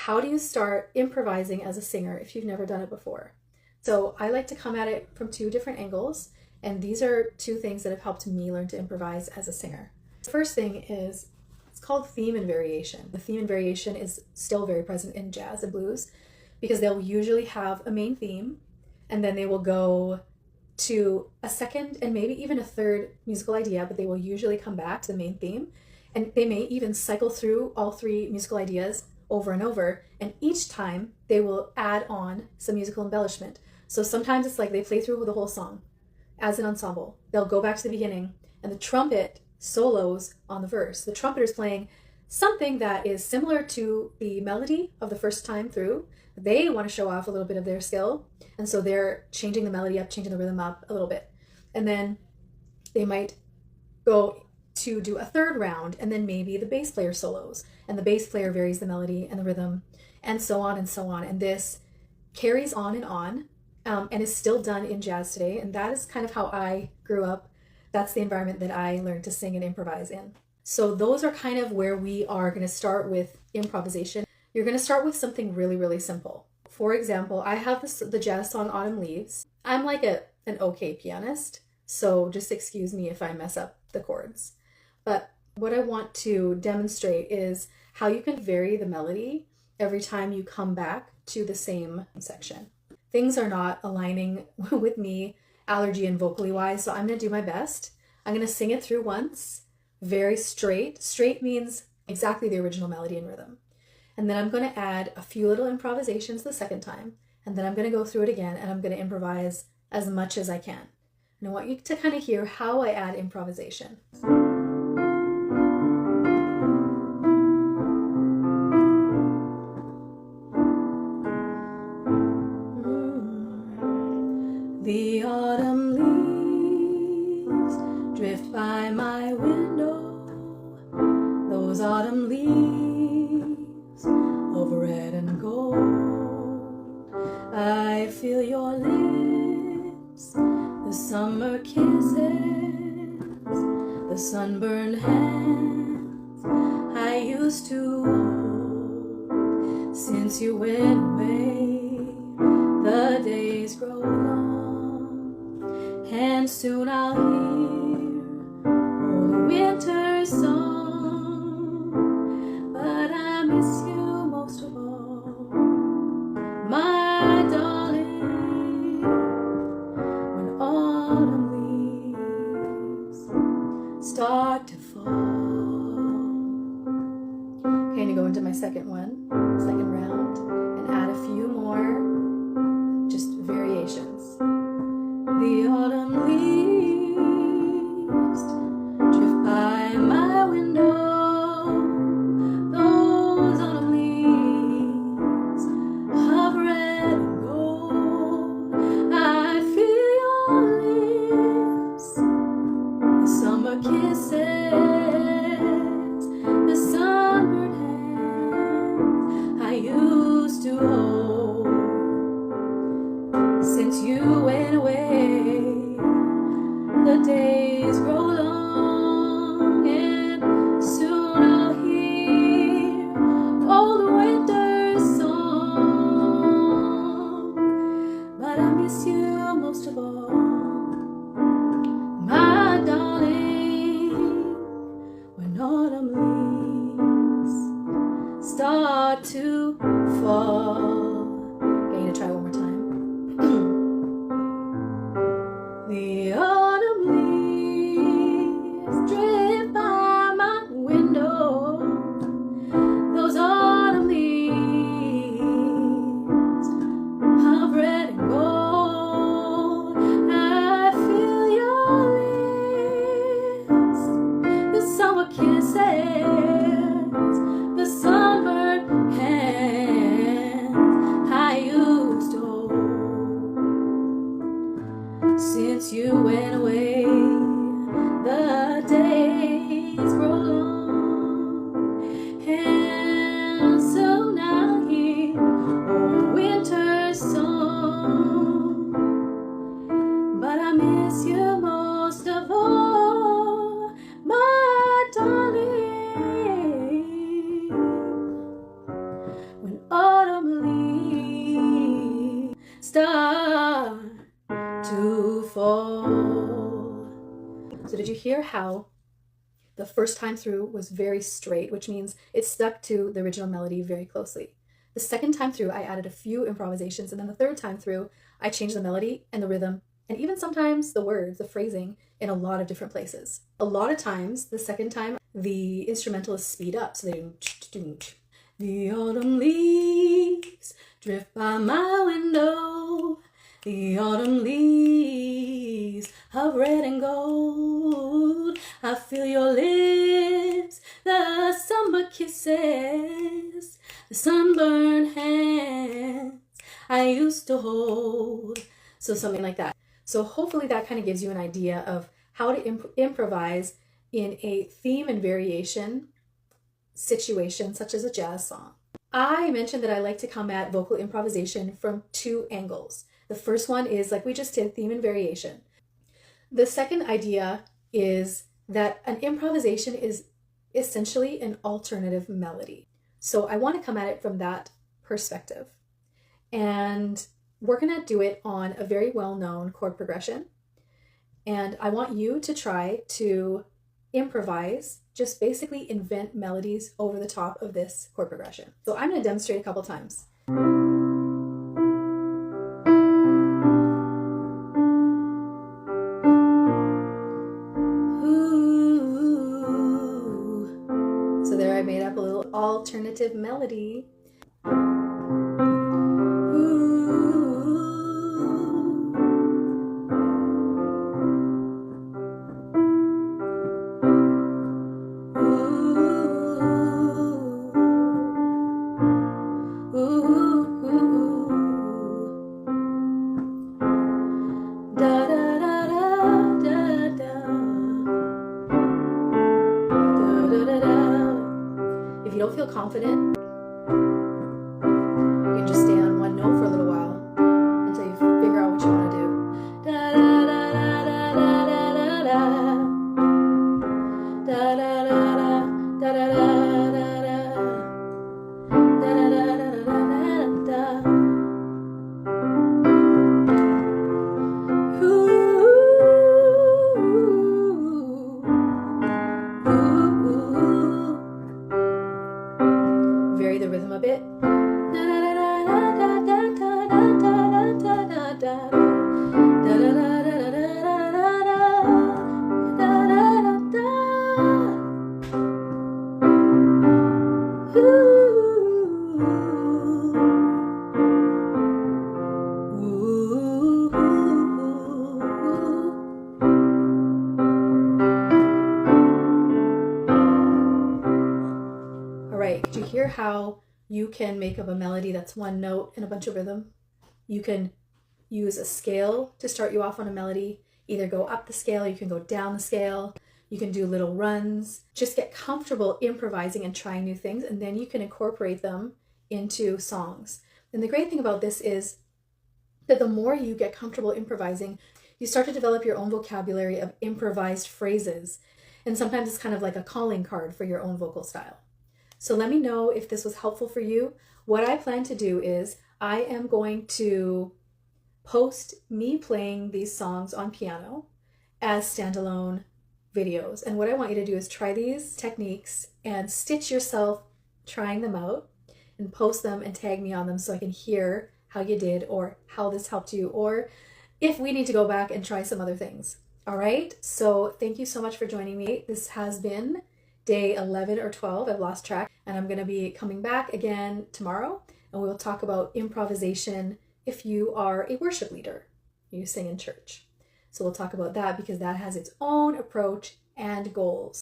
how do you start improvising as a singer if you've never done it before? So I like to come at it from two different angles, and these are two things that have helped me learn to improvise as a singer. The first thing is, it's called theme and variation. The theme and variation is still very present in jazz and blues because they'll usually have a main theme, and then they will go to a second and maybe even a third musical idea, but they will usually come back to the main theme. And they may even cycle through all three musical ideas over and over, and each time they will add on some musical embellishment. So sometimes it's like they play through the whole song as an ensemble. They'll go back to the beginning, and the trumpet solos on the verse. The trumpeter is playing something that is similar to the melody of the first time through. They want to show off a little bit of their skill, and so they're changing the melody up, changing the rhythm up a little bit. And then they might go to do a third round, and then maybe the bass player solos, and the bass player varies the melody and the rhythm, and so on and so on. And this carries on, and is still done in jazz today. And that is kind of how I grew up. That's the environment that I learned to sing and improvise in. So those are kind of where we are going to start with improvisation. You're going to start with something really, really simple. For example, I have the jazz song Autumn Leaves. I'm like an okay pianist, so just excuse me if I mess up the chords. But what I want to demonstrate is how you can vary the melody every time you come back to the same section. Things are not aligning with me allergy and vocally wise, so I'm going to do my best. I'm going to sing it through once, very straight. Straight means exactly the original melody and rhythm. And then I'm going to add a few little improvisations the second time, and then I'm going to go through it again, and I'm going to improvise as much as I can. And I want you to kind of hear how I add improvisation. The autumn leaves drift by my window, those autumn leaves of red and gold. I feel your lips, the summer kisses, the sunburned hands I used to hold. Since you went away, the days grow long, and soon I'll hear old winter song. But I miss you most of all, my darling, when autumn leaves start to fall. Okay, I'm gonna go into my second round, and add a few more just variations. The autumn leaves drift by my window, those autumn leaves of red and gold. I feel your lips, the summer kisses, the sunburned hands I used to hold. Since you went away, the days grow long, and soon I'll hear old winter's song. But I miss you most of all, my darling, when autumn leaves start to fall. Okay, I'm gonna try one more time. The autumn leaves drift by my window, those autumn leaves of red and gold. I feel your lips, the summer kisses, the sunburned hands autumn leaves start to fall. So did you hear how the first time through was very straight, which means it stuck to the original melody very closely. The second time through, I added a few improvisations, and then the third time through, I changed the melody and the rhythm, and even sometimes the words, the phrasing, in a lot of different places. A lot of times, the second time, the instrumentalists speed up, so they do. The autumn leaves drift by my window. The autumn leaves of red and gold. I feel your lips, the summer kisses, the sunburned hands I used to hold. So something like that. So hopefully that kind of gives you an idea of how to improvise in a theme and variation situation, such as a jazz song. I mentioned that I like to come at vocal improvisation from two angles. The first one is, like we just did, theme and variation. The second idea is that an improvisation is essentially an alternative melody. So I want to come at it from that perspective. And we're going to do it on a very well-known chord progression. And I want you to try to improvise, just basically invent melodies over the top of this chord progression. So I'm going to demonstrate a couple times. Ooh. So there I made up a little alternative melody. If you don't feel confident, you can just stay on one note for a little while until you figure out what you want to do. Da da da da da da da da da da da da vary the rhythm a bit. Did you hear how you can make up a melody that's one note and a bunch of rhythm? You can use a scale to start you off on a melody, either go up the scale, you can go down the scale, you can do little runs. Just get comfortable improvising and trying new things, and then you can incorporate them into songs. And the great thing about this is that the more you get comfortable improvising, you start to develop your own vocabulary of improvised phrases. And sometimes it's kind of like a calling card for your own vocal style. So let me know if this was helpful for you. What I plan to do is I am going to post me playing these songs on piano as standalone videos. And what I want you to do is try these techniques and stitch yourself trying them out and post them and tag me on them so I can hear how you did or how this helped you, or if we need to go back and try some other things. All right, so thank you so much for joining me. This has been day 11 or 12, I've lost track, and I'm going to be coming back again tomorrow, and we'll talk about improvisation if you are a worship leader, you sing in church. So we'll talk about that because that has its own approach and goals.